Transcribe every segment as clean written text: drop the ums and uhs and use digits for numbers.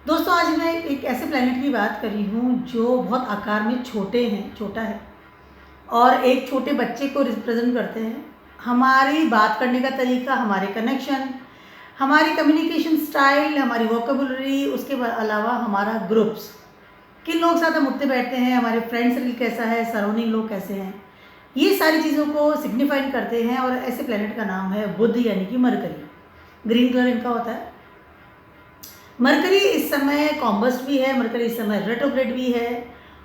दोस्तों, आज मैं एक ऐसे प्लैनेट की बात कर रही हूँ जो बहुत आकार में छोटा है और एक छोटे बच्चे को रिप्रेजेंट करते हैं। हमारी बात करने का तरीका, हमारे कनेक्शन, हमारी कम्युनिकेशन स्टाइल, हमारी वोकेबुलरी, उसके अलावा हमारा ग्रुप्स, किन लोगों के साथ हम उठते बैठते हैं, हमारे फ्रेंड सर्कल कैसा है, सराउंडिंग लोग कैसे हैं, ये सारी चीज़ों को सिग्निफाई करते हैं। और ऐसे प्लैनेट का नाम है बुध यानी कि मरकरी। ग्रीन कलर इनका होता है। मरकरी इस समय कॉम्बस्ट भी है, मरकरी इस समय रेट्रोग्रेड भी है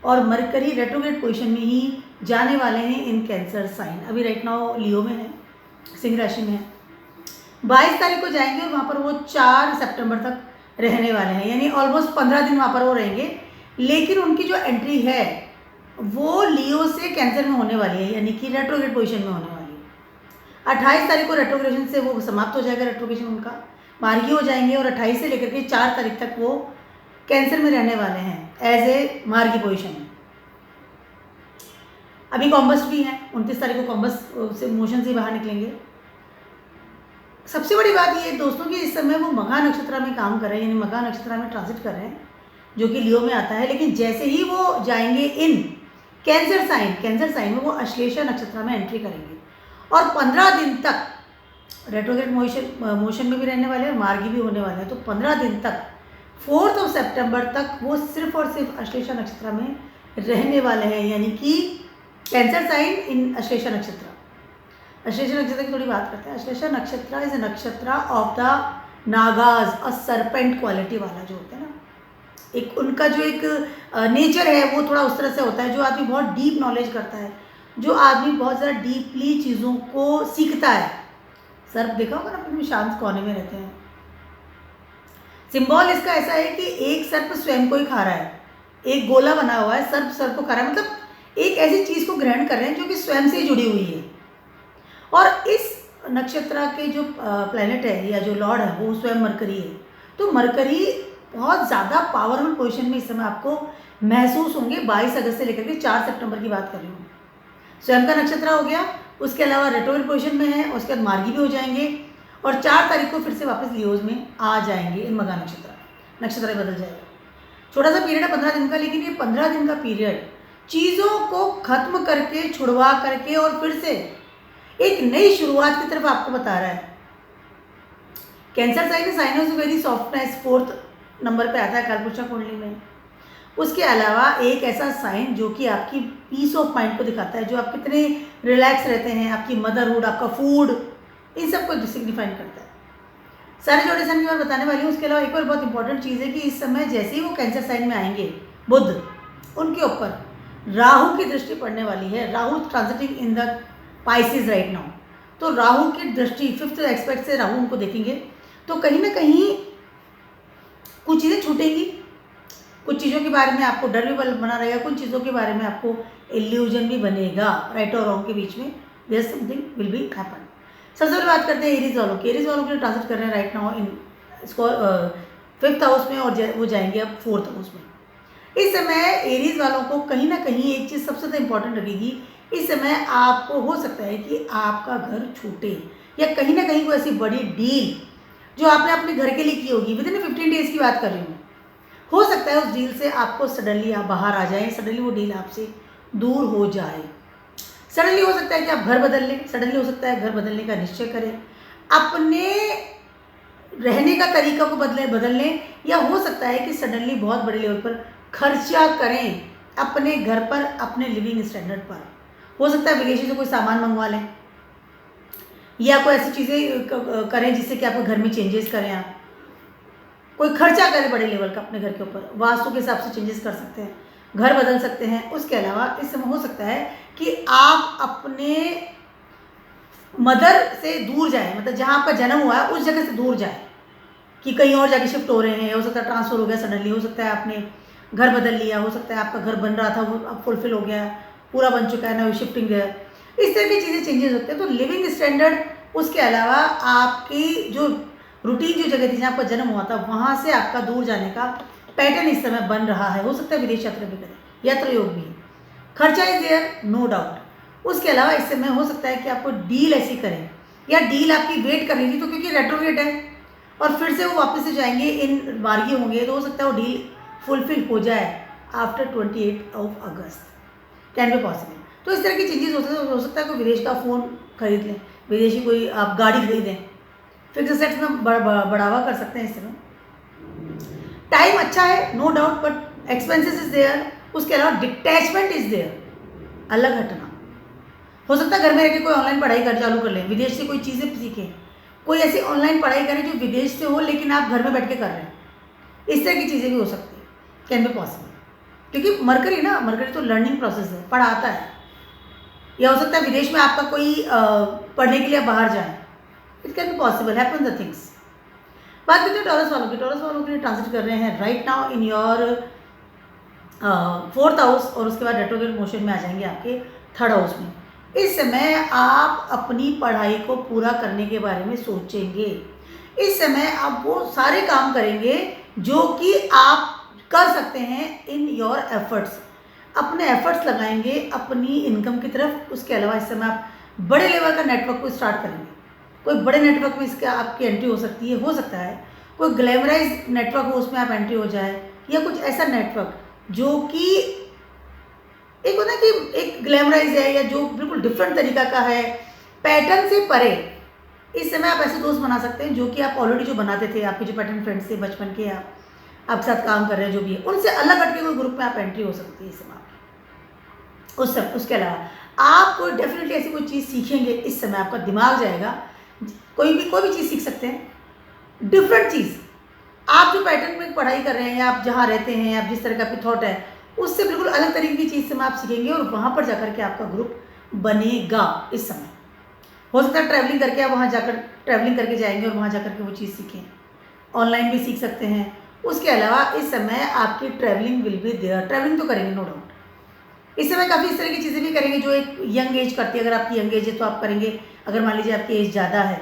और मरकरी रेट्रोग्रेड पोजीशन में ही जाने वाले हैं इन कैंसर साइन। अभी राइट नाउ लियो में है, सिंह राशि में है। 22 तारीख को जाएंगे और वहाँ पर वो 4 सितंबर तक रहने वाले हैं, यानी ऑलमोस्ट 15 दिन वहाँ पर वो रहेंगे। लेकिन उनकी जो एंट्री है वो लियो से कैंसर में होने वाली है, यानी कि रेट्रोग्रेड पोजीशन में होने वाली है। 28 तारीख को रेट्रोग्रेशन से वो समाप्त हो जाएगा, रेट्रोग्रेशन उनका मार्गी हो जाएंगे और 28 से लेकर के 4 तारीख तक वो कैंसर में रहने वाले हैं एज ए मार्गी पोजीशन में। अभी कॉम्बस्ट भी है, 29 तारीख को कॉम्बस्ट से मोशन से बाहर निकलेंगे। सबसे बड़ी बात ये दोस्तों कि इस समय वो मघा नक्षत्र में काम कर रहे हैं, यानी मघा नक्षत्र में ट्रांजिट कर रहे हैं, जो कि लियो में आता है। लेकिन जैसे ही वो जाएंगे इन कैंसर साइन में वो अश्लेषा नक्षत्र में एंट्री करेंगे और 15 दिन तक रेट्रोग्रेड मोशन में भी रहने वाले हैं, मार्गी भी होने वाले हैं। तो 15 दिन तक 4 सितंबर तक वो सिर्फ और सिर्फ अश्लेषा नक्षत्र में रहने वाले हैं, यानी कि कैंसर साइन इन अश्लेषा नक्षत्र। अश्लेषा नक्षत्र की थोड़ी बात करते हैं। अश्लेषा नक्षत्र इज अ नक्षत्र of the Nagas, a serpent quality वाला जो होता है ना, एक उनका जो एक नेचर है वो थोड़ा उस तरह से होता है। जो आदमी बहुत डीप नॉलेज करता है, जो आदमी बहुत ज़्यादा डीपली चीज़ों को सीखता है। सर्प देखा होगा ना, अपने शांत कोने में रहते हैं। सिंबल इसका ऐसा है कि एक सर्प स्वयं को ही खा रहा है, एक गोला बना हुआ है, सर्प को खा रहा है, मतलब एक ऐसी चीज़ को ग्रहण कर रहे हैं जो कि स्वयं से ही जुड़ी हुई है। और इस नक्षत्र के जो प्लैनेट है या जो लॉर्ड है वो स्वयं मरकरी है। तो मरकरी बहुत ज़्यादा पावरफुल पोजीशन में इस समय आपको महसूस होंगे। 22 अगस्त से लेकर के 4 सितंबर की बात कर रही हूँ। स्वयं का नक्षत्र हो गया, उसके अलावा रेट्रोग्रेड पोजीशन में है, उसके बाद मार्गी भी हो जाएंगे और 4 तारीख को फिर से वापस लियोज में आ जाएंगे। इन मघा नक्षत्र बदल जाएगा। छोटा सा पीरियड है 15 दिन का, लेकिन ये 15 दिन का पीरियड चीज़ों को खत्म करके, छुड़वा करके और फिर से एक नई शुरुआत की तरफ आपको बता रहा है। Cancer sign of very softness 4th number पे आता है कालपुरुषा कुंडली में। उसके अलावा एक ऐसा साइन जो कि आपकी पीस ऑफ माइंड को दिखाता है, जो आप कितने रिलैक्स रहते हैं, आपकी मदरहुड, आपका फूड, इन सब को सिग्निफाइन करता है। सारे जोड़े साइन की बात बताने वाली हूँ। उसके अलावा एक और बहुत इंपॉर्टेंट चीज़ है कि इस समय जैसे ही वो कैंसर साइन में आएंगे बुध, उनके ऊपर राहु की दृष्टि पड़ने वाली है। Rahu transiting in the Pisces right now. तो राहु की दृष्टि 5th एस्पेक्ट से राहु उनको देखेंगे, तो कहीं ना कहीं कुछ चीज़ें छूटेंगी, कुछ चीज़ों के बारे में आपको डर भी बना रहेगा, कुछ चीज़ों के बारे में आपको इल्यूजन भी बनेगा। राइट और रॉन्ग के बीच में there something will be happen. सबसे पहले बात करते हैं एरीज वालों की। एरीज वालों के लिए ट्रांजिट कर रहे हैं राइट नाउ इन इसको 5th हाउस में और वो जाएंगे अब 4th हाउस में। इस समय एरीज वालों को कहीं ना कहीं एक चीज़ सबसे ज़्यादा इंपॉर्टेंट लगेगी। इस समय आपको हो सकता है कि आपका घर छूटे या कहीं ना कहीं कोई ऐसी बड़ी डील जो आपने अपने घर के लिए की होगी, विद इन 15 डेज की बात कर रही हूँ, हो सकता है उस डील से आपको सडनली आप बाहर आ जाएं, सडनली वो डील आपसे दूर हो जाए। सडनली हो सकता है कि आप घर बदल लें, सडनली हो सकता है घर बदलने का निश्चय करें, अपने रहने का तरीका को बदल लें, या हो सकता है कि सडनली बहुत बड़े लेवल पर खर्चा करें अपने घर पर, अपने लिविंग स्टैंडर्ड पर। हो सकता है विदेशी से कोई सामान मंगवा लें या कोई ऐसी चीज़ें करें जिससे कि आपके घर में चेंजेस करें, आप कोई खर्चा करें बड़े लेवल का अपने घर के ऊपर। वास्तु के हिसाब से चेंजेस कर सकते हैं, घर बदल सकते हैं। उसके अलावा इस समय हो सकता है कि आप अपने मदर से दूर जाएं, मतलब जहाँ आपका जन्म हुआ है उस जगह से दूर जाएं, कि कहीं और जाके शिफ्ट हो रहे हैं। हो सकता है ट्रांसफ़र हो गया सडनली, हो सकता है आपने घर बदल लिया, हो सकता है आपका घर बन रहा था वो अब फुलफिल हो गया, पूरा बन चुका है ना, शिफ्टिंग है। इस तरह की चीज़ें चेंजेस होते हैं। तो लिविंग स्टैंडर्ड, उसके अलावा आपकी जो रूटीन जो जगह थी जहाँ आपका जन्म हुआ था वहाँ से आपका दूर जाने का पैटर्न इस समय बन रहा है। हो सकता है विदेश यात्रा भी करें, यात्रा योग भी है। खर्चा इज देयर, नो डाउट। उसके अलावा इस समय हो सकता है कि आपको डील ऐसी करें या डील आपकी वेट कर रही थी, तो क्योंकि रेट्रोग्रेड है और फिर से वो वापस से जाएंगे, इन मार्गी होंगे, तो हो सकता है वो डील फुलफिल हो जाए after 28 August. Can be possible. तो इस तरह की चेंजेस हो सकता है कोई विदेश का फ़ोन खरीद लें, विदेशी कोई आप गाड़ी खरीदें, फिक्स एसेट्स में बढ़ावा कर सकते हैं इस समय। टाइम अच्छा है no doubt, but expenses is there. उसके अलावा डिटैचमेंट इज देयर, अलग हटना। हो सकता है घर में रह के कोई ऑनलाइन पढ़ाई चालू कर लें, विदेश से कोई चीज़ें सीखें, कोई ऐसी ऑनलाइन पढ़ाई करें जो विदेश से हो लेकिन आप घर में बैठ के कर रहे हैं। इस तरह की चीज़ें भी हो सकती है, कैन बी पॉसिबल। क्योंकि मरकरी ना, मरकरी तो लर्निंग प्रोसेस है, पढ़ाता है। या हो सकता है विदेश में आपका कोई पढ़ने के लिए बाहर जाए, it can be possible, happen the things. बात करते हैं टॉरस वालों की। टॉरस वालों के लिए ट्रांजिट कर रहे हैं right now in your 4th house, और उसके बाद रेट्रोग्रेड मोशन में आ जाएंगे आपके 3rd हाउस में। इस समय आप अपनी पढ़ाई को पूरा करने के बारे में सोचेंगे। इस समय आप वो सारे काम करेंगे जो कि आप कर सकते हैं इन योर एफर्ट्स। अपने एफर्ट्स लगाएंगे अपनी इनकम की तरफ। उसके अलावा इस समय आप बड़े लेवल का नेटवर्क को स्टार्ट करेंगे। कोई बड़े नेटवर्क में इसका आपकी एंट्री हो सकती है। हो सकता है कोई ग्लैमराइज नेटवर्क हो, उसमें आप एंट्री हो जाए, या कुछ ऐसा नेटवर्क जो कि एक होता है कि एक ग्लैमराइज है या जो बिल्कुल डिफरेंट तरीका का है, पैटर्न से परे। इस समय आप ऐसे दोस्त बना सकते हैं जो कि आप ऑलरेडी जो बनाते थे, आपके जो पैटर्न फ्रेंड्स थे बचपन के, आपके साथ काम कर रहे हैं जो भी है, उनसे अलग हटके कोई ग्रुप में आप एंट्री हो सकती है इस समय। उसके अलावा आप कोई डेफिनेटली ऐसी कोई चीज़ सीखेंगे। इस समय आपका दिमाग जाएगा, कोई भी चीज़ सीख सकते हैं, डिफरेंट चीज़। आप जो पैटर्न में पढ़ाई कर रहे हैं, आप जहाँ रहते हैं, आप जिस तरह का आपकी थॉट है, उससे बिल्कुल अलग तरीके की चीज़ से आप सीखेंगे और वहाँ पर जाकर के आपका ग्रुप बनेगा। इस समय हो सकता है ट्रैवलिंग करके आप वहाँ जाकर ट्रैवलिंग करके जाएंगे और वहाँ जाकर के वो चीज़ सीखें। ऑनलाइन भी सीख सकते हैं। उसके अलावा इस समय आपकी travelling will be there. Travelling तो करेंगे नो डाउट। इस समय काफ़ी इस तरह की चीज़ें भी करेंगे जो एक यंग एज करती है। अगर आपकी यंग एज है तो आप करेंगे। अगर मान लीजिए आपकी एज ज़्यादा है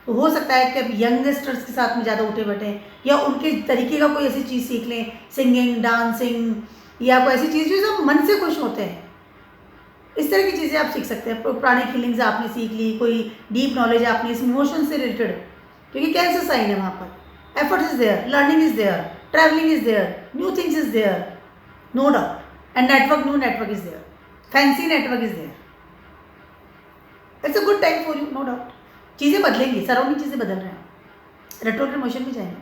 तो हो सकता है कि आप यंगस्टर्स के साथ में ज़्यादा उठे बैठें या उनके तरीके का कोई ऐसी चीज़ सीख लें, सिंगिंग, डांसिंग, या कोई ऐसी चीज़ जो सब मन से खुश होते हैं। इस तरह की चीज़ें आप सीख सकते हैं। पुरानी फीलिंग्स आपने सीख ली, कोई डीप नॉलेज आपने इस इमोशन से रिलेटेड, क्योंकि कैंसर साइन है वहाँ पर। Effort is there, learning is there, travelling is there, new things is there, no doubt. And network, new network is there, fancy network is there. It's a good time for you, no doubt. चीज़ें बदलेंगी, surrounding चीज़ें बदल रहे हैं। Retrograde motion में जाएंगे,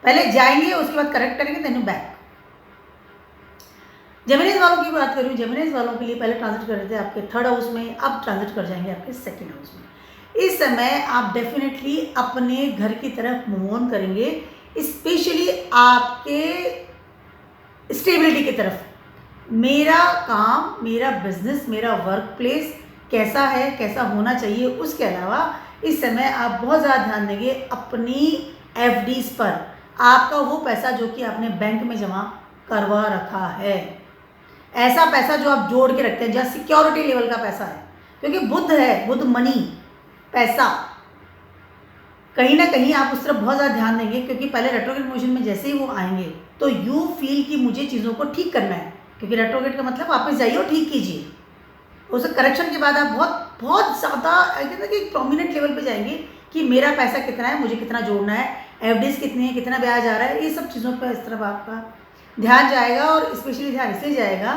पहले जाएंगे उसके बाद करेक्ट करेंगे, देन बैक। जेमिनीज वालों की बात करूँ, जेमिनीज वालों के लिए पहले ट्रांजिट कर रहे थे आपके 3rd हाउस में, अब ट्रांजिट कर जाएंगे आपके 2nd हाउस में। इस समय आप डेफिनेटली अपने घर की तरफ मूव ऑन करेंगे, स्पेशली आपके स्टेबिलिटी की तरफ। मेरा काम, मेरा बिजनेस, मेरा वर्क प्लेस कैसा है, कैसा होना चाहिए। उसके अलावा इस समय आप बहुत ज़्यादा ध्यान देंगे अपनी एफडीज पर। आपका वो पैसा जो कि आपने बैंक में जमा करवा रखा है, ऐसा पैसा जो आप जोड़ के रखते हैं, जहाँ सिक्योरिटी लेवल का पैसा है। क्योंकि बुध है, बुध मनी, पैसा, कहीं ना कहीं आप उस तरफ बहुत ज़्यादा ध्यान देंगे। क्योंकि पहले रेट्रोग्रेड मोशन में जैसे ही वो आएंगे तो यू फील कि मुझे चीज़ों को ठीक करना है। क्योंकि रेट्रोग्रेड का मतलब वापस जाइए और ठीक कीजिए। उस करेक्शन के बाद आप बहुत ज़्यादा कहते हैं कि एक प्रोमिनेंट लेवल पे जाएंगे कि मेरा पैसा कितना है, मुझे कितना जोड़ना है, एफडीज कितनी है, कितना ब्याज आ रहा है, ये सब चीज़ों पर इस तरफ आपका ध्यान जाएगा। और स्पेशली ध्यान इसलिए जाएगा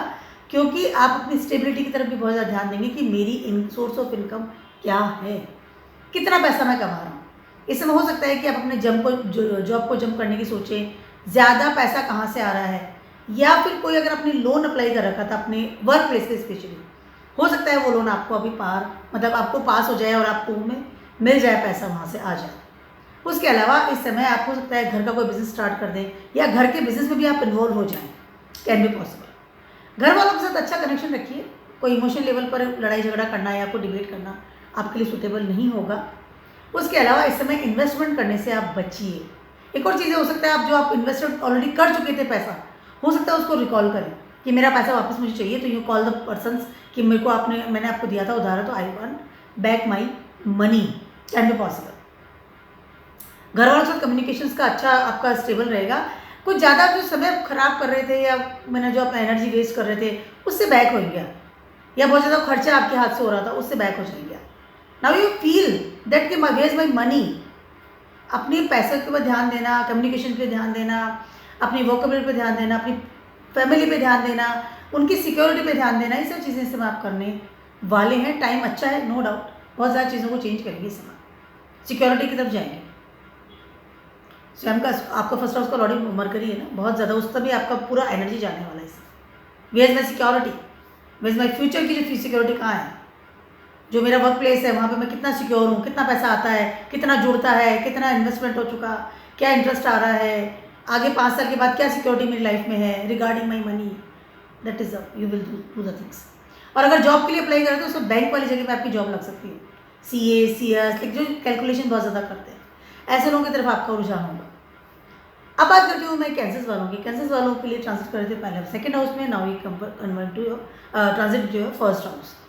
क्योंकि आप अपनी स्टेबिलिटी की तरफ भी बहुत ज़्यादा ध्यान देंगे कि मेरी सोर्स ऑफ इनकम क्या है, कितना पैसा मैं कमा रहा हूँ। इस समय हो सकता है कि आप अपने जॉब को जंप करने की सोचें, ज़्यादा पैसा कहाँ से आ रहा है, या फिर कोई अगर आपने लोन अप्लाई कर रखा था अपने वर्क प्लेस पे, स्पेशली हो सकता है वो लोन आपको अभी आपको पास हो जाए और आपको में मिल जाए, पैसा वहाँ से आ जाए। उसके अलावा इस समय आप हो सकता है घर का कोई बिज़नेस स्टार्ट कर दें या घर के बिज़नेस में भी आप इन्वॉल्व हो जाएं, कैन बी पॉसिबल। घर वालों के साथ अच्छा कनेक्शन रखिए। कोई इमोशनल लेवल पर लड़ाई झगड़ा करना या आपको डिबेट करना आपके लिए सूटेबल नहीं होगा। उसके अलावा इस समय इन्वेस्टमेंट करने से आप बचिए। एक और चीज़ें हो सकता है, आप जो आप इन्वेस्टमेंट ऑलरेडी कर चुके थे पैसा, हो सकता है उसको रिकॉल करें कि मेरा पैसा वापस मुझे चाहिए। तो यू कॉल द पर्सन्स कि मैंने आपको दिया था उधार, तो I want back my money, can be possible. घर वालों के साथ कम्युनिकेशंस का अच्छा आपका स्टेबल रहेगा। कुछ ज़्यादा जो समय खराब कर रहे थे या मैंने जो अपना एनर्जी वेस्ट कर रहे थे उससे बैक हो गया, या बहुत ज़्यादा खर्चा आपके हाथ से हो रहा था उससे बैक हो जाएगा। नाउ यू फील दैट कि वेयर इज माई मनी, अपने पैसे के ऊपर ध्यान देना, कम्युनिकेशन पे ध्यान देना, अपनी वोकेबलरी पे ध्यान देना, अपनी फैमिली पे ध्यान देना, उनकी सिक्योरिटी पे ध्यान देना, ये सब चीज़ें इस समय आप करने वाले हैं। टाइम अच्छा है, नो डाउट, बहुत ज़्यादा चीज़ों को चेंज करेंगे इस समय, सिक्योरिटी की तरफ जाएंगे। स्वयं का आपका फर्स्ट हाउस का लॉर्ड मरकरी है ना, बहुत ज़्यादा, उस तभी आपका पूरा एनर्जी जाने वाला है इसमें। Where is my security, where is my future की जो सिक्योरिटी कहाँ है, जो मेरा वर्क प्लेस है वहाँ पे मैं कितना सिक्योर हूँ, कितना पैसा आता है, कितना जुड़ता है, कितना इन्वेस्टमेंट हो चुका, क्या इंटरेस्ट आ रहा है, आगे 5 साल के बाद क्या सिक्योरिटी मेरी लाइफ में है regarding my money, that is you will do the things. और अगर जॉब के लिए अप्लाई करें तो उसको बैंक वाली जगह पे आपकी जॉब लग सकती है, CA CS जो कैलकुलेशन बहुत ज़्यादा करते हैं, ऐसे लोगों की तरफ आपका रुझान होगा। अब बात करती हूँ मैं कैंसर्स वालों की। कैंसर्स वालों के लिए ट्रांजिट कर रहे थे पहले सेकंड हाउस में, नाउ ये convert to your transit to your first house.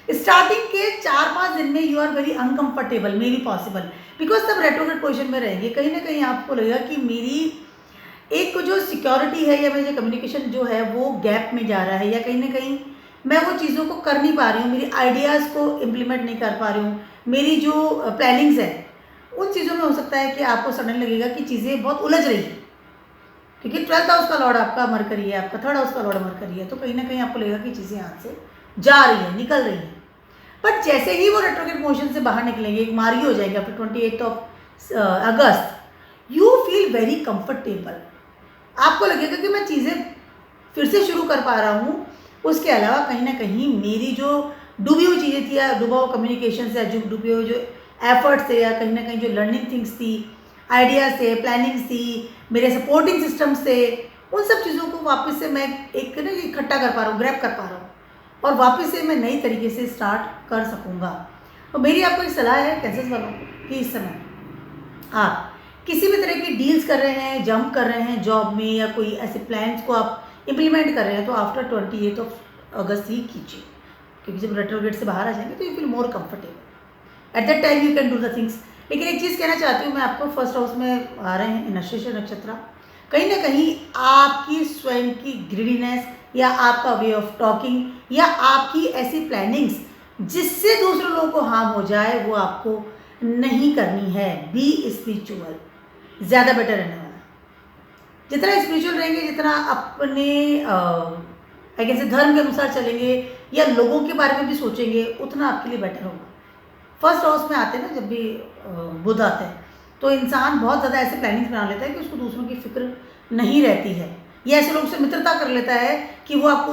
Starting के 4-5 दिन में you are very uncomfortable, maybe possible, because तब रेट्रोग्रेड पोजिशन में रहेंगे। कहीं ना कहीं आपको लगेगा कि मेरी एक जो सिक्योरिटी है या मेरी कम्युनिकेशन जो है वो गैप में जा रहा है, या कहीं ना कहीं मैं वो चीज़ों को कर नहीं पा रही हूँ, मेरी आइडियाज़ को इम्प्लीमेंट नहीं कर पा रही हूँ, मेरी जो प्लानिंग्स है उन चीज़ों में हो सकता है कि आपको सडन लगेगा कि चीज़ें बहुत उलझ रही हैं, क्योंकि 12th हाउस का लॉर्ड आपका मरकरी है, आपका 3rd हाउस का लॉर्ड मरकरी है, तो कहीं ना कहीं आपको लगेगा कि चीज़ें हाथ से जा रही है, निकल रही हैं। बट जैसे ही वो रेट्रोग्रेड मोशन से बाहर निकलेंगे, एक मार्गी हो जाएंगे after 28 August, you feel very comfortable. आपको लगेगा कि मैं चीज़ें फिर से शुरू कर पा रहा हूँ। उसके अलावा कहीं ना कहीं मेरी जो डूबी हुई चीज़ें थी, या डूबा हुआ कम्युनिकेशन से, जो डूबे हुए जो एफर्ट्स थे, या कहीं ना कहीं जो लर्निंग थिंग्स थी, आइडियाज़ थे, प्लानिंग्स थी, मेरे सपोर्टिंग सिस्टम्स थे, उन सब चीज़ों को वापस से मैं एक ना इकट्ठा कर पा रहा हूँ, ग्रैब कर पा रहा हूँ, और वापस से मैं नई तरीके से स्टार्ट कर सकूँगा। तो मेरी आपको एक सलाह है कैंसर्स वालों को कि इस समय आप किसी भी तरह की डील्स कर रहे हैं, जंप कर रहे हैं जॉब में, या कोई ऐसे प्लान्स को आप इम्प्लीमेंट कर रहे हैं, तो आफ्टर 28 अगस्त ही कीजिए, क्योंकि जब रेट्रोग्रेड से बाहर आ जाएंगे तो you feel more comfortable, at that time you can do the things. लेकिन एक चीज़ कहना चाहती हूँ मैं आपको, फर्स्ट हाउस में आ रहे हैं इनश्रेष नक्षत्र, कहीं ना कहीं आपकी स्वयं की ग्रीडीनेस, या आपका वे ऑफ टॉकिंग, या आपकी ऐसी प्लानिंग्स जिससे दूसरे लोगों को हार्म हो जाए, वो आपको नहीं करनी है। बी स्पिरिचुअल, ज़्यादा बेटर रहने वाला है। जितना स्पिरिचुअल रहेंगे, जितना अपने आई कैन से धर्म के अनुसार चलेंगे, या लोगों के बारे में भी सोचेंगे, उतना आपके लिए बेटर होगा। फर्स्ट हाउस में आते हैं ना जब भी बुध आते हैं, तो इंसान बहुत ज़्यादा ऐसे प्लानिंग्स बना लेता है कि उसको दूसरों की फिक्र नहीं रहती है, या ऐसे लोग से मित्रता कर लेता है कि वो आपको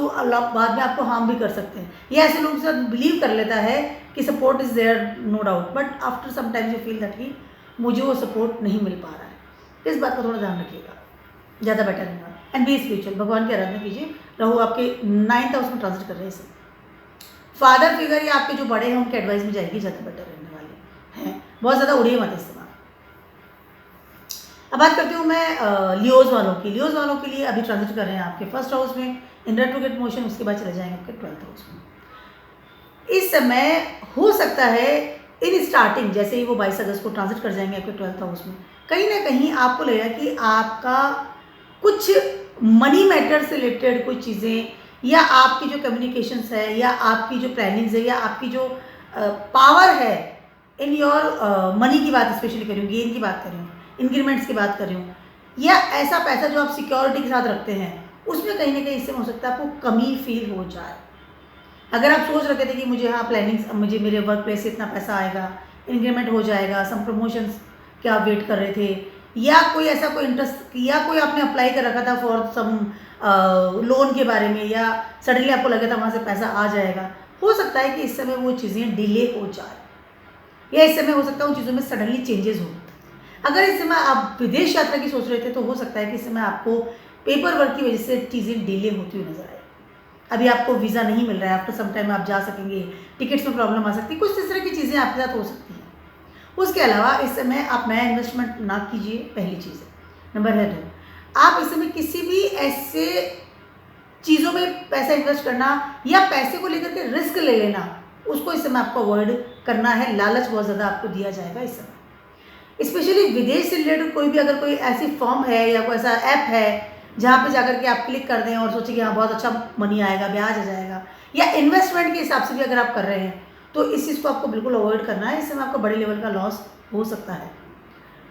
बाद में आपको हार्म भी कर सकते हैं, या ऐसे लोग से बिलीव कर लेता है कि support is there no doubt, but after some times you feel that कि मुझे वो सपोर्ट नहीं मिल पा रहा है। इस बात का थोड़ा ध्यान रखिएगा, ज़्यादा बेटर रहेगा। एंड बी स्पिरिचुअल, भगवान की आराधना कीजिए। राहु आपके 9th हाउस में ट्रांजिट कर रहे हैं इसे, फादर फिगर या आपके जो बड़े हैं उनके एडवाइस में जाएगी, ज़्यादा बेटर रहने वाले हैं। बहुत ज़्यादा उड़िए मत इस्तेमाल। अब बात करती हूँ मैं लियोज वालों की। लियोज वालों के लिए अभी ट्रांजिट कर रहे हैं आपके फर्स्ट हाउस में इन रेट्रोग्रेड मोशन, उसके बाद चले जाएंगे आपके 12th हाउस में। इस समय हो सकता है इन स्टार्टिंग, जैसे ही वो 22 अगस्त को ट्रांजिट कर जाएंगे आपके 12th हाउस में, कहीं ना कहीं आपको लगेगा कि आपका कुछ मनी मैटर से रिलेटेड कोई चीज़ें, या आपकी जो कम्युनिकेशंस है, या आपकी जो प्लानिंग्स है, या आपकी जो पावर है इन योर मनी की बात स्पेशली कर रही हूँ, गेन की बात कर रही हूँ, इंक्रीमेंट्स की बात कर रही हूँ, या ऐसा पैसा जो आप सिक्योरिटी के साथ रखते हैं, उसमें कहीं ना कहीं इससे हो सकता है आपको कमी फील हो जाए। अगर आप सोच रखे थे कि मुझे हाँ प्लानिंग्स, मुझे मेरे वर्क प्लेस से इतना पैसा आएगा, इंक्रीमेंट हो जाएगा, सम प्रमोशंस के आप वेट कर रहे थे, या कोई ऐसा कोई इंटरेस्ट, या कोई आपने अप्लाई कर रखा था फॉर सम लोन के बारे में, या सडनली आपको लगा था वहाँ से पैसा आ जाएगा, हो सकता है कि इस समय वो चीज़ें डिले हो जाए, या इस समय हो सकता है उन चीज़ों में सडनली चेंजेस हो। अगर इस समय आप विदेश यात्रा की सोच रहे थे, तो हो सकता है कि इस समय आपको पेपर वर्क की वजह से चीज़ें डिले होती हुई नजर आए। अभी आपको वीज़ा नहीं मिल रहा है, आफ्टर सम टाइम आप जा सकेंगे, टिकट्स में प्रॉब्लम आ सकती है, कुछ इस तरह की चीज़ें आपके साथ हो सकती हैं। उसके अलावा इस समय आप नया इन्वेस्टमेंट ना कीजिए, पहली चीज़ है। नंबर है 2, आप इस समय किसी भी ऐसे चीज़ों में पैसा इन्वेस्ट करना, या पैसे को लेकर के रिस्क ले लेना, उसको इस समय आपको अवॉइड करना है। लालच बहुत ज़्यादा आपको दिया जाएगा इस समय, स्पेशली विदेश से रिलेटेड कोई भी अगर कोई ऐसी फॉर्म है, या कोई ऐसा ऐप है जहाँ पे जाकर के आप क्लिक कर दें और सोचें कि हाँ बहुत अच्छा मनी आएगा, ब्याज आ जाएगा, या इन्वेस्टमेंट के हिसाब से भी अगर आप कर रहे हैं, तो इस चीज़ को आपको बिल्कुल अवॉइड करना है। इस समय आपको बड़े लेवल का लॉस हो सकता है।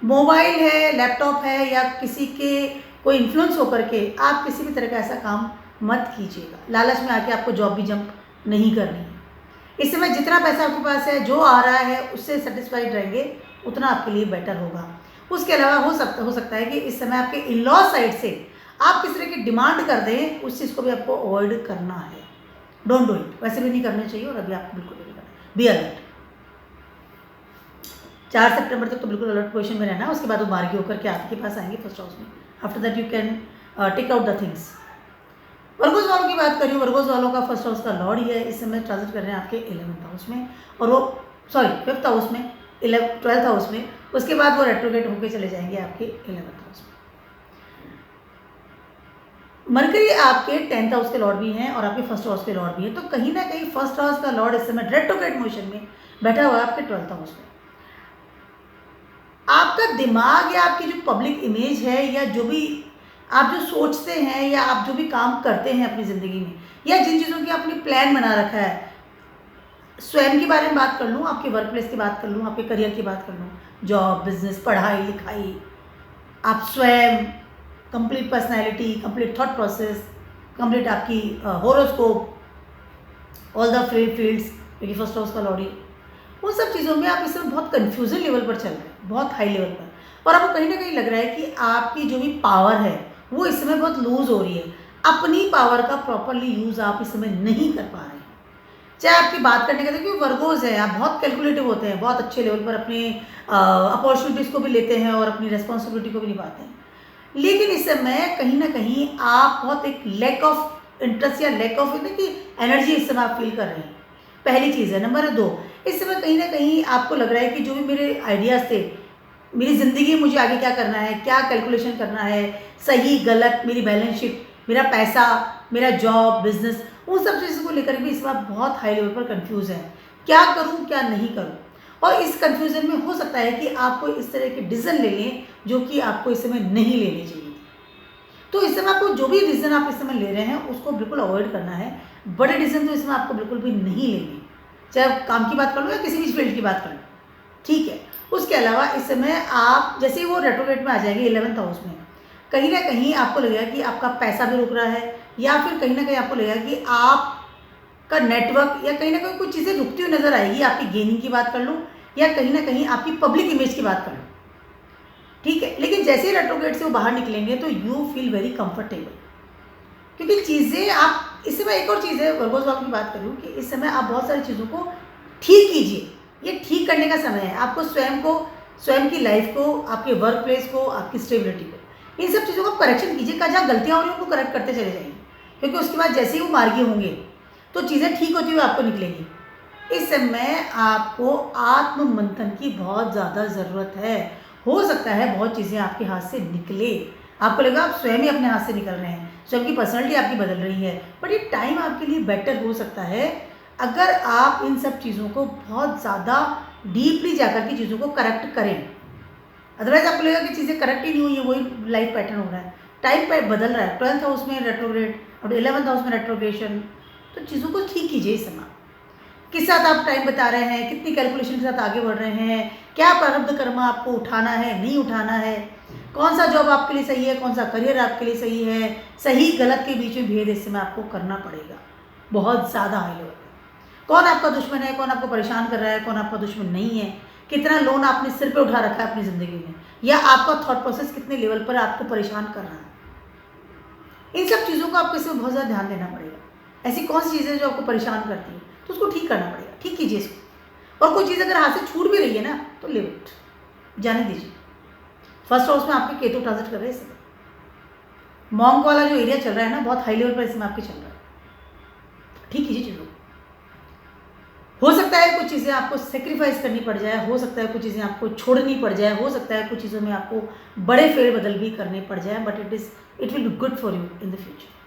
मोबाइल है, लैपटॉप है या किसी के कोई इन्फ्लुएंस होकर के आप किसी भी तरह का ऐसा काम मत कीजिएगा। लालच में आके आपको जॉब भी जंप नहीं करनी है। इस समय जितना पैसा आपके पास है, जो आ रहा है उससे सेटिस्फाइड रहेंगे, उतना आपके लिए बेटर होगा। उसके अलावा हो सकता है कि इस समय आपके इन लॉ साइड से आप किस तरह की डिमांड कर दें, उस चीज़ को भी आपको अवॉइड करना है। डोंट डू इट, वैसे भी नहीं करना चाहिए और अभी आपको बिल्कुल भी नहीं करना। Be alert. 4 सितंबर तक तो बिल्कुल अलर्ट पोजिशन में रहना है। उसके बाद वो मार्गी होकर के आपके पास आएंगे फर्स्ट हाउस में। After that you can take out the things. Virgos वालों की बात करिए, वर्गोस वालों का फर्स्ट हाउस का लॉर्ड ही है, इस समय ट्रांजिट कर रहे हैं आपके 11th हाउस में, और वो 5th हाउस में, 12th हाउस में। उसके बाद वो रेट्रोग्रेड होकर चले जाएंगे आपके 11th हाउस में। मरकरी आपके 10th हाउस के लॉर्ड भी हैं और आपके फर्स्ट हाउस के लॉर्ड भी हैं, तो कहीं ना कहीं फर्स्ट हाउस का लॉर्ड इस समय रेट्रोग्रेड मोशन में बैठा हुआ है आपके 12th हाउस में। आपका दिमाग या आपकी जो पब्लिक इमेज है, या जो भी आप जो सोचते हैं या आप जो भी काम करते हैं अपनी ज़िंदगी में, या जिन चीज़ों की आपने प्लान बना रखा है, स्वयं के बारे में बात कर लूँ, आपके वर्क प्लेस की बात कर लूँ, आपके करियर की बात कर लूँ, जॉब, बिजनेस, पढ़ाई लिखाई, आप स्वयं, complete personality, complete thought process, complete आपकी होरोस्कोप, ऑल द फील्ड्स, क्योंकि फर्स्ट हाउस का लॉर्ड, उन सब चीज़ों में आप इस समय बहुत कन्फ्यूजन लेवल पर चल रहे हैं, बहुत हाई लेवल पर, और आपको कहीं ना कहीं लग रहा है कि आपकी जो भी पावर है वो इस समय बहुत लूज हो रही है। अपनी पावर का प्रॉपरली यूज़ आप इस समय नहीं कर पा रहे हैं। चाहे आपकी बात करने का, देखिए वर्गोज है, आप बहुत कैलकुलेटिव होते हैं, बहुत अच्छे लेवल पर अपने अपॉर्चुनिटीज़ को भी लेते हैं और अपनी रिस्पॉन्सिबिलिटी को भी निभाते हैं, लेकिन इस समय कहीं ना कहीं आप बहुत एक लैक ऑफ इंटरेस्ट या लैक ऑफ कि एनर्जी इस समय आप फील कर रहे हैं। पहली चीज़ है। नंबर 2, इस समय कहीं ना कहीं आपको लग रहा है कि जो भी मेरे आइडियाज़ थे, मेरी ज़िंदगी में मुझे आगे क्या करना है, क्या कैलकुलेशन करना है, सही गलत, मेरी बैलेंस शीट, मेरा पैसा, मेरा जॉब, बिजनेस, उन सब चीज़ों को लेकर भी इस बार बहुत हाई लेवल पर कंफ्यूज है। क्या करूं क्या नहीं करूं, और इस कंफ्यूजन में हो सकता है कि आपको इस तरह के डिसीजन ले लें जो कि आपको इस समय नहीं लेने चाहिए। तो इस समय आपको जो भी डिसीजन आप इस समय ले रहे हैं उसको बिल्कुल अवॉइड करना है। बड़े डिसीजन तो इसमें आपको बिल्कुल भी नहीं लेने, चाहे आप काम की बात कर लो या किसी भी फील्ड की बात कर लो, ठीक है। उसके अलावा इस समय आप जैसे ही वो रेट्रोग्रेड में आ जाएंगे 11th हाउस में, कहीं ना कहीं आपको लगेगा कि आपका पैसा भी रुक रहा है, या फिर कहीं ना कहीं आपको लगेगा कि आपका नेटवर्क, या कहीं ना कहीं कुछ चीज़ें रुकती हुई नजर आएगी। आपकी गेनिंग की बात कर लूँ या कहीं ना कहीं आपकी पब्लिक इमेज की बात कर लूँ, ठीक है। लेकिन जैसे ही रेट्रोग्रेड से वो बाहर निकलेंगे तो यू फील वेरी कंफर्टेबल, क्योंकि चीज़ें आप इस समय, एक और चीज़ है वर्गोस वालों की बात करूँ कि इस समय आप बहुत सारी चीज़ों को ठीक कीजिए। ये ठीक करने का समय है। आपको स्वयं की लाइफ को, आपके वर्क प्लेस को, आपकी स्टेबिलिटी को, इन सब चीज़ों को करेक्शन कीजिए। जहाँ गलतियाँ हो रही हैं उनको करेक्ट करते चले जाइए, क्योंकि उसके बाद जैसे ही वो मार्गी होंगे तो चीज़ें ठीक होती हुई आपको निकलेंगी। इस समय आपको आत्म मंथन की बहुत ज़्यादा ज़रूरत है। हो सकता है बहुत चीज़ें आपके हाथ से निकले, आपको लगा आप स्वयं ही अपने हाथ से निकल रहे हैं, स्वयं की पर्सनैलिटी आपकी बदल रही है, बट ये टाइम आपके लिए बेटर हो सकता है अगर आप इन सब चीज़ों को बहुत ज़्यादा डीपली जाकर के चीज़ों को करेक्ट करें। अदरवाइज आपको लगेगा कि चीज़ें करेक्ट ही नहीं हुई है, वही लाइफ पैटर्न हो रहा है, टाइम पे बदल रहा है। 12th हाउस में रेट्रोग्रेड और 11th हाउस में रेट्रोग्रेशन, तो चीज़ों को ठीक कीजिए। इस समय किस साथ आप टाइम बता रहे हैं, कितनी कैलकुलेशन के साथ आगे बढ़ रहे हैं, क्या प्रारब्ध कर्म आपको उठाना है, नहीं उठाना है, कौन सा जॉब आपके लिए सही है, कौन सा करियर आपके लिए सही है, सही गलत के बीच में भेद इस समय आपको करना पड़ेगा बहुत ज़्यादा हाई लेवल पर। कौन आपका दुश्मन है, कौन आपको परेशान कर रहा है, कौन आपका दुश्मन नहीं है, कितना लोन आपने सिर पे उठा रखा है अपनी ज़िंदगी में, या आपका थॉट प्रोसेस कितने लेवल पर आपको परेशान कर रहा है, इन सब चीज़ों को आपको इसमें बहुत ज़्यादा ध्यान देना पड़ेगा। ऐसी कौन सी चीज़ें जो आपको परेशान करती है तो उसको ठीक करना पड़ेगा, ठीक कीजिए इसको। और कोई चीज़ अगर हाथ से छूट भी रही है ना तो लिव इट, जाने दीजिए। फर्स्ट हाउस में आपके केतु ट्रांजिट कर रहे हैं इस समय। मॉन्क वाला जो एरिया चल रहा है ना, बहुत हाई लेवल पर इसमें आपके चल रहा है, ठीक कीजिए चीज़ों को। हो सकता है कुछ चीज़ें आपको सेक्रीफाइस करनी पड़ जाए, हो सकता है कुछ चीज़ें आपको छोड़नी पड़ जाए, हो सकता है कुछ चीज़ों में आपको बड़े फेरबदल भी करने पड़ जाए, but it will be good for you in the future.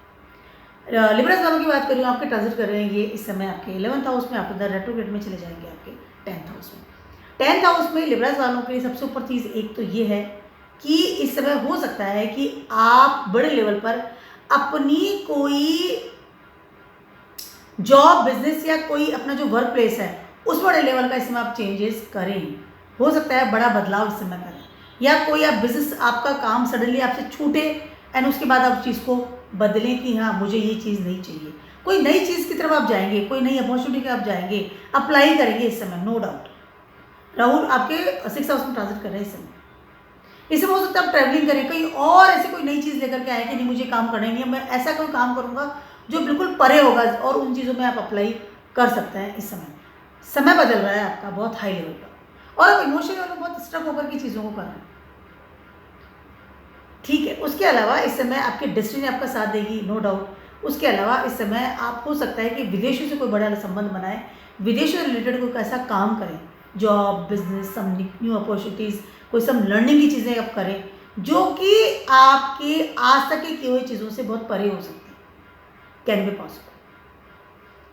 Libras वालों की बात करूँ, आपके ट्रांजिट कर रहे हैं ये इस समय आपके 11th हाउस में, आप रेट्रोग्रेड में चले जाएंगे आपके 10th हाउस में। 10th हाउस में लिब्रस वालों के लिए सबसे ऊपर चीज़ एक तो ये है कि इस समय हो सकता है कि आप बड़े लेवल पर अपनी कोई जॉब, बिजनेस या कोई अपना जो वर्क प्लेस है उस बड़े लेवल का इस समय आप चेंजेस करें। हो सकता है बड़ा बदलाव इस समय करें, या कोई आप बिजनेस, आपका काम सडनली आपसे छूटे एंड उसके बाद आप चीज़ को बदलें कि हाँ मुझे ये चीज़ नहीं चाहिए, कोई नई चीज़ की तरफ आप जाएंगे, कोई नई अपॉर्चुनिटी की आप जाएंगे, अप्लाई करेंगे इस समय, नो डाउट। राहुल आपके 6th हाउस में ट्रांजिट कर रहे हैं इस समय। इस समय हो सकता है आप ट्रैवलिंग करें, कहीं और ऐसी कोई नई चीज़ लेकर के आए कि नहीं मुझे काम करना ही नहीं है, मैं ऐसा कोई काम करूँगा जो बिल्कुल परे होगा, और उन चीज़ों में आप अप्लाई कर सकते हैं इस समय। समय बदल रहा है आपका बहुत हाई लेवल पर, और आप इमोशनल लेवल में बहुत स्ट्रक होकर की चीज़ों को कर रहे हैं, ठीक है। उसके अलावा इस समय आपकी डेस्टिनी आपका साथ देगी, नो डाउट। उसके अलावा इस समय आप हो सकता है कि विदेशों से कोई बड़ा संबंध बनाए, विदेशों से रिलेटेड कोई ऐसा काम करें, job, business, some new opportunities, कोई सम लर्निंग की चीज़ें आप करें जो कि आपकी आज तक की हुई चीज़ों से बहुत परे हो सकती है, कैन बी पॉसिबल।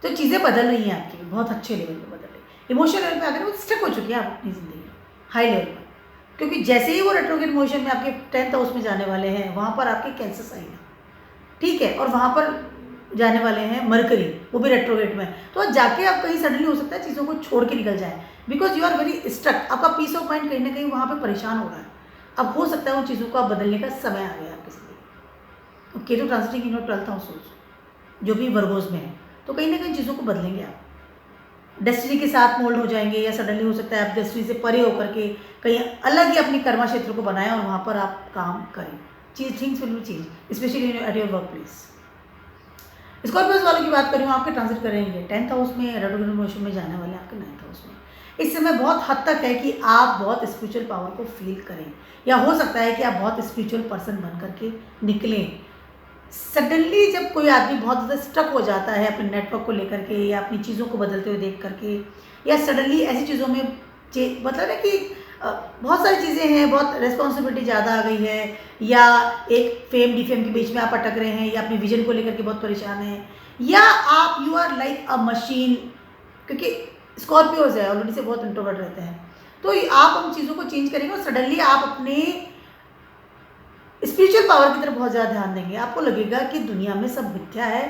तो चीज़ें बदल रही हैं आपकी, बहुत अच्छे लेवल पे बदल रही है। इमोशनल लेवल पे अगर वो स्टक हो चुकी है आप अपनी ज़िंदगी में हाई लेवल पर, क्योंकि जैसे ही वो रेट्रोग्रेड मोशन में आपके 10th हाउस में जाने वाले हैं, वहाँ पर आपके कैंसर साइन है, ठीक है, और वहाँ पर जाने वाले हैं मरकरी, वो भी रेट्रोग्रेड में। तो जाके आप कहीं सडनली हो सकता है चीज़ों को छोड़ के निकल जाए, because you are very struck, आपका पीस ऑफ माइंड कहीं ना कहीं वहाँ पे परेशान हो रहा है। अब हो सकता है उन चीज़ों को आप बदलने का समय आ गया आपके जिंदगी। तो Ketu transiting in your 12th house जो भी वर्गोज में है, तो कहीं ना कहीं चीज़ों को बदलेंगे आप, डेस्टिनी के साथ मोल्ड हो जाएंगे, या सडनली हो सकता है आप डेस्टिनी से परे होकर के कहीं अलग ही अपनी कर्मा क्षेत्र को बनाएं और वहाँ पर आप काम करें। Things will be change, specially at your work place. Scorpios वालों की बात करूँ, आपके ट्रांजिट करेंगे 10th हाउस में, रेट्रोग्रेड मोशन में जाने वाले आपके 9th हाउस में। इस समय बहुत हद तक है कि आप बहुत स्पिरिचुअल पावर को फील करें, या हो सकता है कि आप बहुत स्पिरिचुअल पर्सन बन करके निकलें। सडनली जब कोई आदमी बहुत ज़्यादा स्टक हो जाता है अपने नेटवर्क को लेकर के, या अपनी चीज़ों को बदलते हुए देख करके, या सडनली ऐसी चीज़ों में मतलब है कि बहुत सारी चीज़ें हैं, बहुत रिस्पॉन्सिबिलिटी ज़्यादा आ गई है, या एक फेम डिफेम के बीच में आप अटक रहे हैं, या अपनी विजन को लेकर के बहुत परेशान हैं, या आप you are like a machine, क्योंकि स्कॉर्पियोज है ऑलरेडी से बहुत इंट्रोवर्ट रहते हैं, तो आप उन चीज़ों को चेंज करेंगे और सडनली आप अपने स्पिरिचुअल पावर की तरफ बहुत ज़्यादा ध्यान देंगे। आपको लगेगा कि दुनिया में सब मिथ्या है,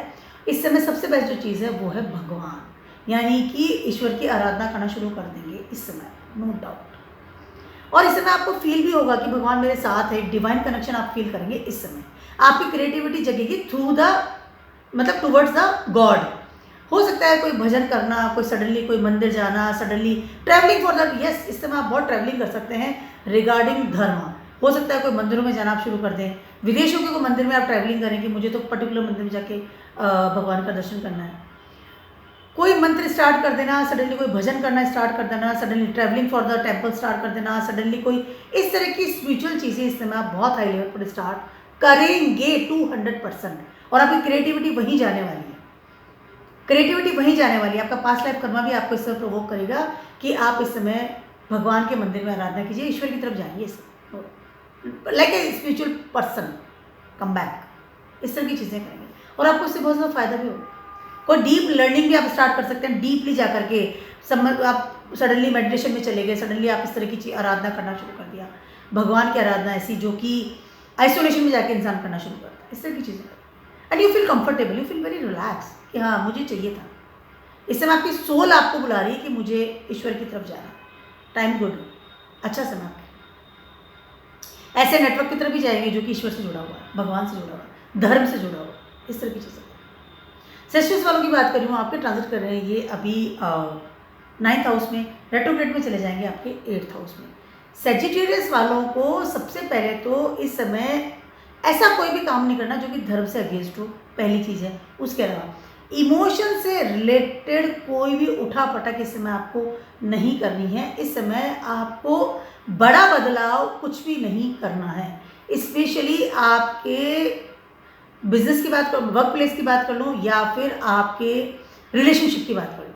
इस समय सबसे बेस्ट जो चीज़ है वो है भगवान, यानी कि ईश्वर की आराधना करना शुरू कर देंगे इस समय, नो डाउट। और इस समय आपको फील भी होगा कि भगवान मेरे साथ है, डिवाइन कनेक्शन आप फील करेंगे इस समय। आपकी क्रिएटिविटी जगेगी थ्रू द मतलब टुवर्ड्स द गॉड। हो सकता है कोई भजन करना, कोई सडनली कोई मंदिर जाना, suddenly travelling for the, yes इस समय आप बहुत ट्रैवलिंग कर सकते हैं रिगार्डिंग धर्म। हो सकता है कोई मंदिरों में जाना आप शुरू कर दें, विदेशों के कोई मंदिर में आप ट्रैवलिंग करें कि मुझे तो पर्टिकुलर मंदिर में जाके भगवान का दर्शन करना है। कोई मंत्र स्टार्ट कर देना, सडनली कोई भजन करना स्टार्ट कर देना, suddenly travelling for the temple start कर देना, सडनली कोई इस तरह की स्पिरिचुअल चीज़ें इस समय आप बहुत हाई लेवल पर स्टार्ट करेंगे 200%। और आपकी क्रिएटिविटी वहीं जाने वाली है, क्रिएटिविटी वहीं जाने वाली है। आपका पास्ट लाइफ कर्मा भी आपको इस समय प्रोवोक करेगा कि आप इस समय भगवान के मंदिर में आराधना कीजिए, ईश्वर की तरफ जाइए, like a spiritual person come back, इस तरह की चीज़ें करेंगे और आपको इससे बहुत ज़्यादा फायदा भी होगा। कोई डीप लर्निंग भी आप स्टार्ट कर सकते हैं, डीपली जा करके आप सडनली मेडिटेशन में चले गए, सडनली आप इस तरह की चीज़ आराधना करना शुरू कर दिया, भगवान की आराधना ऐसी जो कि आइसोलेशन में जाके इंसान करना शुरू करता है, इस तरह की चीज़ें and you feel comfortable, you feel very relax कि हाँ मुझे चाहिए था। इस समय आपकी सोल आपको बुला रही है कि मुझे ईश्वर की तरफ जाना, टाइम गुड, अच्छा समय आपके ऐसे नेटवर्क की तरफ भी जाएंगे जो कि ईश्वर से जुड़ा हुआ है, भगवान से जुड़ा हुआ है, धर्म से जुड़ा हुआ है, इस तरह की चीज़ें। सेस्टिस वालों की बात करूँ, आपके ट्रांजिट कर रहे हैं ये अभी 9th हाउस में, रेट्रोग्रेड में चले जाएंगे आपके 8th हाउस में। सेजिटेरियस वालों को सबसे पहले तो इस समय ऐसा कोई भी काम नहीं करना जो कि धर्म से अगेंस्ट हो, पहली चीज़ है। उसके अलावा इमोशन से रिलेटेड कोई भी उठा पटक इस समय आपको नहीं करनी है। इस समय आपको बड़ा बदलाव कुछ भी नहीं करना है, स्पेशली आपके बिजनेस की बात करूँ, वर्क प्लेस की बात कर लूँ, या फिर आपके रिलेशनशिप की बात कर लूँ।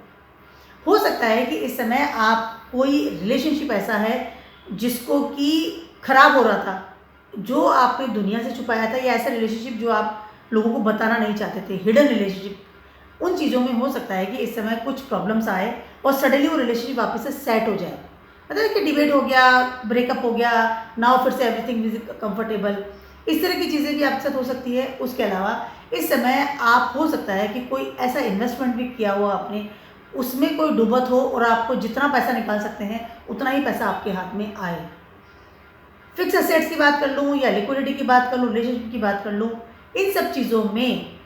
हो सकता है कि इस समय आप कोई रिलेशनशिप ऐसा है जिसको कि खराब हो रहा था, जो आपने दुनिया से छुपाया था, या ऐसा रिलेशनशिप जो आप लोगों को बताना नहीं चाहते थे, हिडन रिलेशनशिप, उन चीज़ों में हो सकता है कि इस समय कुछ प्रॉब्लम्स आए और सडनली वो रिलेशनशिप वापस से सेट हो जाए। मतलब कि डिबेट हो गया, ब्रेकअप हो गया, नाउ फिर से एवरीथिंग इज कंफर्टेबल, इस तरह की चीज़ें भी आपके साथ हो सकती है। उसके अलावा इस समय आप हो सकता है कि कोई ऐसा इन्वेस्टमेंट भी किया हुआ आपने, उसमें कोई डूबत हो और आपको जितना पैसा निकाल सकते हैं उतना ही पैसा आपके हाथ में आए। फिक्स एसेट्स की बात कर लूँ या लिक्विडिटी की बात कर लूँ, रिलेशनशिप की बात कर लूँ, इन सब चीज़ों में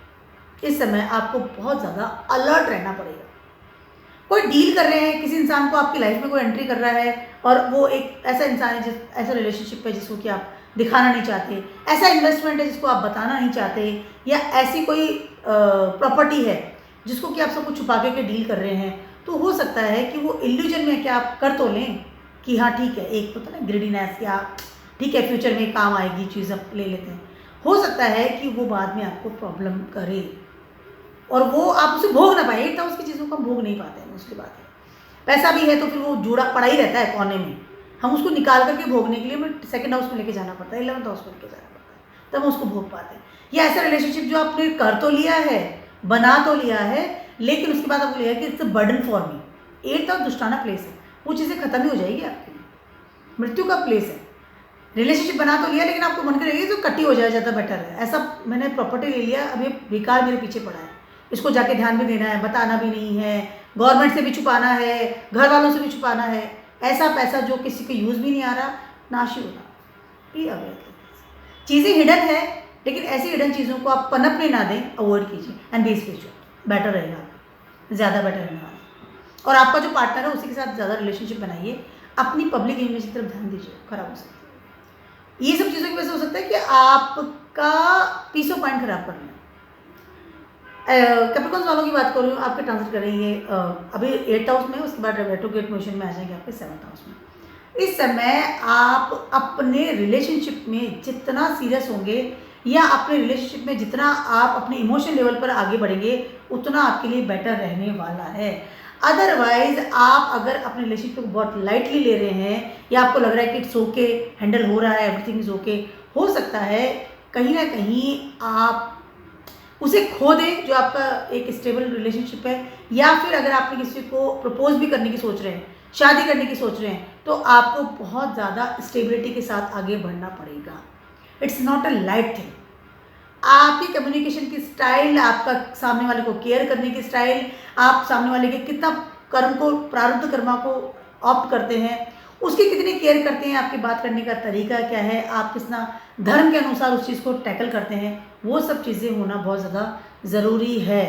इस समय आपको बहुत ज़्यादा अलर्ट रहना पड़ेगा। कोई डील कर रहे हैं, किसी इंसान को आपकी लाइफ में कोई एंट्री कर रहा है और वो एक ऐसा इंसान है ऐसा रिलेशनशिप है जिसको कि आप दिखाना नहीं चाहते, ऐसा इन्वेस्टमेंट है जिसको आप बताना नहीं चाहते, या ऐसी कोई प्रॉपर्टी है जिसको कि आप सबको छुपा के डील कर रहे हैं, तो हो सकता है कि वो इल्यूजन में क्या आप कर तो लें कि हाँ ठीक है, एक होता है ना ग्रीडीनेस, या ठीक है फ्यूचर में काम आएगी चीज़, अब ले लेते हैं। हो सकता है कि वो बाद में आपको प्रॉब्लम करे और वो आप उसे भोग ना पाए। 8th हाउस की चीज़ों को हम भोग नहीं पाते हैं, उसकी बात है। पैसा भी है तो फिर वो जुड़ा पड़ा ही रहता है कोने में, हम उसको निकाल करके भोगने के लिए हमें 2nd हाउस में लेके जाना पड़ता है, 11th हाउस में लेके जाना पड़ता है, तब हम उसको भोग पाते हैं। या ऐसा रिलेशनशिप जो आपने कर तो लिया है, बना तो लिया है, लेकिन उसके बाद आपको लिया कि it's a burden for me. 8th house दुष्टाना प्लेस है, वो चीज़ें खत्म ही हो जाएगी आपके लिए, मृत्यु का प्लेस है। रिलेशनशिप बना तो लिया लेकिन आपको मन करेगी तो कट्टी हो जाए, ज़्यादा बेटर है। ऐसा मैंने प्रॉपर्टी ले लिया, अब ये बेकार मेरे पीछे पड़ा है, इसको जाके ध्यान भी देना है, बताना भी नहीं है, गवर्नमेंट से भी छुपाना है, घर वालों से भी छुपाना है, ऐसा पैसा जो किसी को यूज़ भी नहीं आ रहा, नाश ही होना। बी अवेयर, चीज़ें हिडन है, लेकिन ऐसी हिडन चीज़ों को आप पनपने ना दें, अवॉइड कीजिए एंड बी स्पिरिचुअल, बेटर रहेगा, ज़्यादा बेटर रहने वाला। और आपका जो पार्टनर है उसी के साथ ज़्यादा रिलेशनशिप बनाइए, अपनी पब्लिक इमेज की तरफ ध्यान दीजिए, खराब हो सकता है। ये सब चीज़ों की वजह से हो सकता है कि आपका पीस ऑफ माइंड खराब कर लें। कैप्रिकॉर्न्स वालों की बात करूँ, आपके ट्रांजिट करेंगे अभी 8th हाउस में, उसके बाद रेट्रोग्रेड मोशन में आ जाएंगे आपके 7th हाउस में। इस समय आप अपने रिलेशनशिप में जितना सीरियस होंगे या अपने रिलेशनशिप में जितना आप अपने इमोशन लेवल पर आगे बढ़ेंगे, उतना आपके लिए बेटर रहने वाला है। अदरवाइज आप अगर अपने रिलेशनशिप को बहुत लाइटली ले रहे हैं या आपको लग रहा है कि इट्स ओके, हैंडल हो रहा है, एवरीथिंग इज ओके, हो सकता है कहीं ना कहीं आप उसे खो दें जो आपका एक स्टेबल रिलेशनशिप है, या फिर अगर आपने किसी को प्रपोज भी करने की सोच रहे हैं, शादी करने की सोच रहे हैं, तो आपको बहुत ज़्यादा स्टेबिलिटी के साथ आगे बढ़ना पड़ेगा। It's not a light thing. आपकी कम्युनिकेशन की स्टाइल, आपका सामने वाले को केयर करने की स्टाइल, आप सामने वाले के कितना कर्म को, प्रारब्ध कर्मा को ऑप्ट करते हैं, उसकी कितनी केयर करते हैं, आपकी बात करने का तरीका क्या है, आप कितना धर्म के अनुसार उस चीज़ को टैकल करते हैं, वो सब चीज़ें होना बहुत ज़्यादा ज़रूरी है।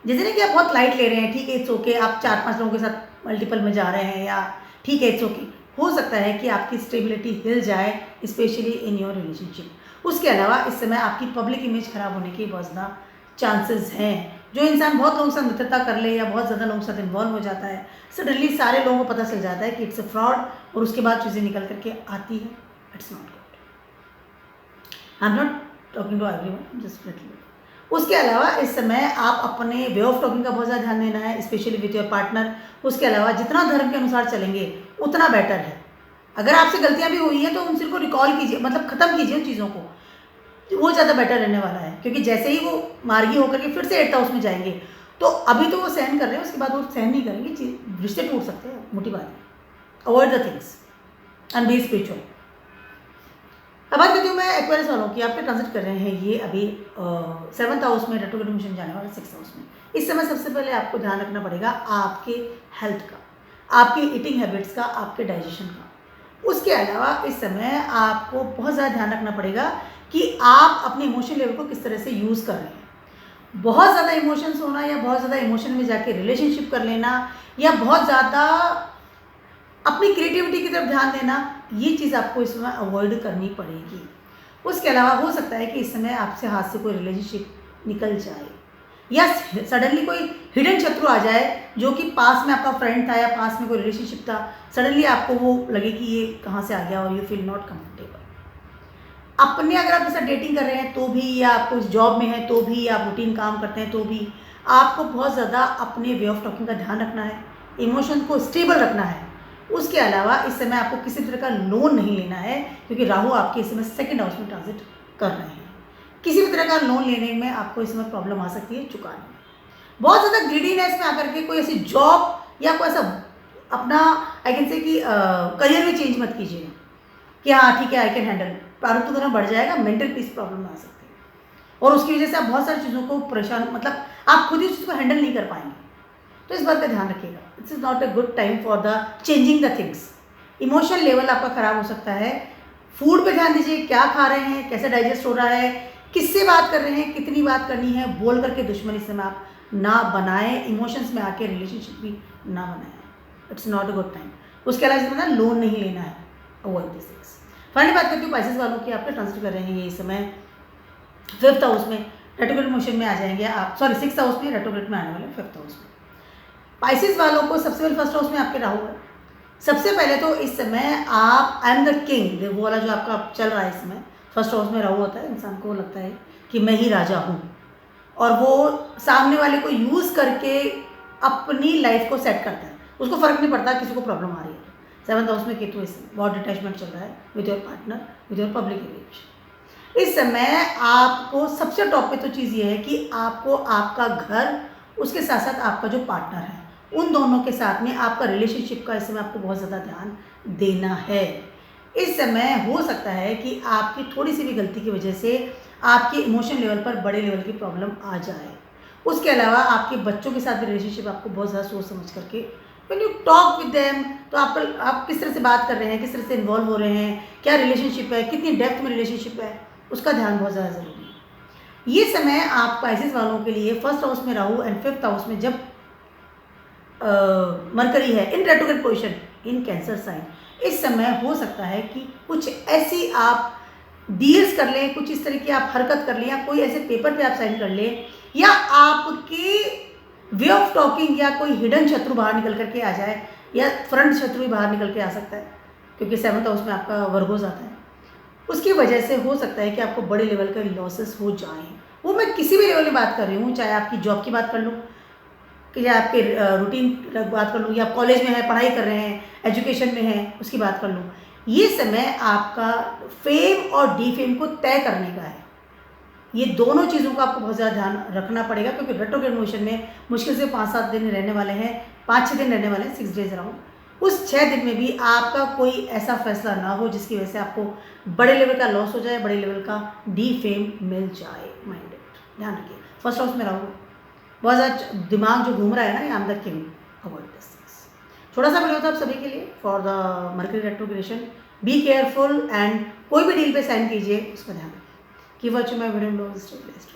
जैसे ना कि आप बहुत लाइट ले रहे हैं, ठीक है इट्स ओके, आप 4-5 लोगों के साथ मल्टीपल में जा रहे हैं, या ठीक है इट्स ओके, हो सकता है कि आपकी स्टेबिलिटी हिल जाए, स्पेशली इन योर रिलेशनशिप। उसके अलावा इस समय आपकी पब्लिक इमेज खराब होने के बहुत ज़्यादा चांसेस हैं। जो इंसान बहुत लोगों के साथ मित्रता कर ले या बहुत ज़्यादा लोगों के साथ इन्वॉल्व हो जाता है, सडनली सारे लोगों को पता चल जाता है कि इट्स अ फ्रॉड, और उसके बाद चीज़ें निकल करके आती है, it's not good. I am not talking to everyone, just little. उसके अलावा इस समय आप अपने वे ऑफ टॉकिंग का बहुत ज़्यादा ध्यान देना है, स्पेशली विथ योर पार्टनर। उसके अलावा जितना धर्म के अनुसार चलेंगे उतना बेटर है। अगर आपसे गलतियां भी हुई हैं तो उन चीज़ को रिकॉल कीजिए, मतलब ख़त्म कीजिए उन चीज़ों को, वो ज़्यादा बेटर रहने वाला है। क्योंकि जैसे ही वो मार्गी होकर के फिर से 8th हाउस में जाएंगे, तो अभी तो वो सहन कर रहे हैं, उसके बाद वो सहन नहीं करेंगे, रिश्ते टूट सकते हैं, मोटी बात है। Avoid the things and B spiritual. अब बात करती हूँ मैं एक्वेरियस वालों की। आपके ट्रांजिट कर रहे हैं ये अभी 7th हाउस में, रेट्रोग्रेड मोशन जाने वाला 6th हाउस में। इस समय सबसे पहले आपको ध्यान रखना पड़ेगा आपके हेल्थ का, आपके ईटिंग हैबिट्स का, आपके डाइजेशन का। उसके अलावा इस समय आपको बहुत ज़्यादा ध्यान रखना पड़ेगा कि आप अपने इमोशन लेवल को किस तरह से यूज़ कर रहे हैं। बहुत ज़्यादा इमोशंस होना या बहुत ज़्यादा इमोशन में जाके रिलेशनशिप कर लेना या बहुत ज़्यादा अपनी क्रिएटिविटी की तरफ ध्यान देना, ये चीज़ आपको इस समय अवॉइड करनी पड़ेगी। उसके अलावा हो सकता है कि इस समय आपसे हाथ से कोई रिलेशनशिप निकल जाए या सडनली कोई हिडन शत्रु आ जाए जो कि पास में आपका फ्रेंड था या पास में कोई रिलेशनशिप था, सडनली आपको वो लगे कि ये कहाँ से आ गया और यू फील नॉट कंफर्टेबल। अपने अगर आप साथ डेटिंग कर रहे हैं तो भी, या आप कुछ जॉब में हैं तो भी, या आप रूटीन काम करते हैं तो भी, आपको बहुत ज़्यादा अपने वे ऑफ टॉकिंग का ध्यान रखना है, इमोशन को स्टेबल रखना है। उसके अलावा इस समय आपको किसी तरह का लोन नहीं लेना है, क्योंकि राहु आपके इस समय 2nd हाउस में ट्रांजिट कर रहे हैं। किसी भी तरह का लोन लेने में आपको इस समय प्रॉब्लम आ सकती है चुकाने में। बहुत ज़्यादा ग्रीडीनेस में आकर के कोई ऐसी जॉब या कोई ऐसा अपना आई कैन से कि करियर में चेंज मत कीजिएगा कि हाँ ठीक है आई कैन हैंडल। प्रारब्ध करना बढ़ जाएगा, मेंटल पीस प्रॉब्लम आ सकती है, और उसकी वजह से आप बहुत सारी चीज़ों को परेशान, मतलब आप खुद ही उस चीज़ को हैंडल नहीं कर पाएंगे। तो इस बात का ध्यान रखिएगा, it's is not a good time for the changing the things. Emotional level आपका ख़राब हो सकता है। फूड पे ध्यान दीजिए, क्या खा रहे हैं, कैसे डाइजेस्ट हो रहा है, किससे बात कर रहे हैं, कितनी बात करनी है, बोल करके दुश्मनी इस समय आप ना बनाएं, इमोशंस में आके रिलेशनशिप भी ना बनाएं, it's not a good time. उसके अलावा इसमें ना लोन नहीं लेना है, अवॉइड दिस थिंग्स। फाइनली बात करती हूँ पाइसेस वालों की, आपके ट्रांसफर कर रहे हैं ये इस समय 5th हाउस में, रेट्रोग्रेड मोशन में आ जाएंगे आप, सॉरी 6th हाउस में, रेट्रोग्रेड में आने वाले 5th हाउस में। पाइसेस वालों को सबसे पहले 1st हाउस में आपके राहु है। सबसे पहले तो इस समय आप आई एम द किंग, वो वाला जो आपका चल रहा है इस समय, 1st हाउस में राहु होता है, इंसान को लगता है कि मैं ही राजा हूँ, और वो सामने वाले को यूज़ करके अपनी लाइफ को सेट करता है, उसको फ़र्क नहीं पड़ता किसी को प्रॉब्लम आ रही है। 7th हाउस में केतु इस समय बहुत डिटैचमेंट चल रहा है with your partner, with your public image. इस समय आपको सबसे टॉप पे तो चीज़ ये है कि आपको आपका घर, उसके साथ साथ आपका जो पार्टनर है, उन दोनों के साथ में आपका रिलेशनशिप का इस समय आपको बहुत ज़्यादा ध्यान देना है। इस समय हो सकता है कि आपकी थोड़ी सी भी गलती की वजह से आपके इमोशन लेवल पर बड़े लेवल की प्रॉब्लम आ जाए। उसके अलावा आपके बच्चों के साथ भी रिलेशनशिप आपको बहुत ज़्यादा सोच समझ करके, when you talk with them, तो आप किस तरह से बात कर रहे हैं, किस तरह से इन्वॉल्व हो रहे हैं, क्या रिलेशनशिप है, कितनी डेप्थ में रिलेशनशिप है, उसका ध्यान बहुत ज़्यादा ज़रूरी है। ये समय आप पाइसेस वालों के लिए 1st हाउस में राहु एंड 5th हाउस में जब मरकरी है in retrograde position in Cancer sign, इस समय हो सकता है कि कुछ ऐसी आप डील्स कर लें, कुछ इस तरह की आप हरकत कर लें, या कोई ऐसे पेपर पे आप साइन कर लें, या आपके वे ऑफ टॉकिंग या कोई हिडन शत्रु बाहर निकल करके आ जाए, या फ्रंट शत्रु भी बाहर निकल के आ सकता है, क्योंकि 7th हाउस में आपका वर्गोस आता है। उसकी वजह से हो सकता है कि आपको बड़े लेवल का लॉसेस हो जाएं। वो मैं किसी भी लेवल में बात कर रही हूँ, चाहे आपकी जॉब की बात कर लूँ, कि या आपके रूटीन बात कर लूँ, या कॉलेज में है, पढ़ाई कर रहे हैं, एजुकेशन में है, उसकी बात कर लूँ। ये समय आपका फेम और डीफेम को तय करने का है। ये दोनों चीज़ों का आपको बहुत ज़्यादा ध्यान रखना पड़ेगा, क्योंकि रेट्रोग्रेड मोशन में मुश्किल से 5-7 दिन रहने वाले हैं, 5-6 दिन रहने वाले हैं, 6 डेज अराउंड। उस 6 दिन में भी आपका कोई ऐसा फैसला ना हो जिसकी वजह से आपको बड़े लेवल का लॉस हो जाए, बड़े लेवल का डीफेम मिल जाए। माइंड इट, ध्यान रखिए। 1st हाउस में राहु, बहुत ज़्यादा दिमाग जो घूम रहा है ना, I am the king, avoid this things. छोटा सा वीडियो था आप सभी के लिए for the mercury retrogression. Be careful and कोई भी डील पे साइन कीजिए, उसका ध्यान रखिए। Keep watching my video, stay blessed.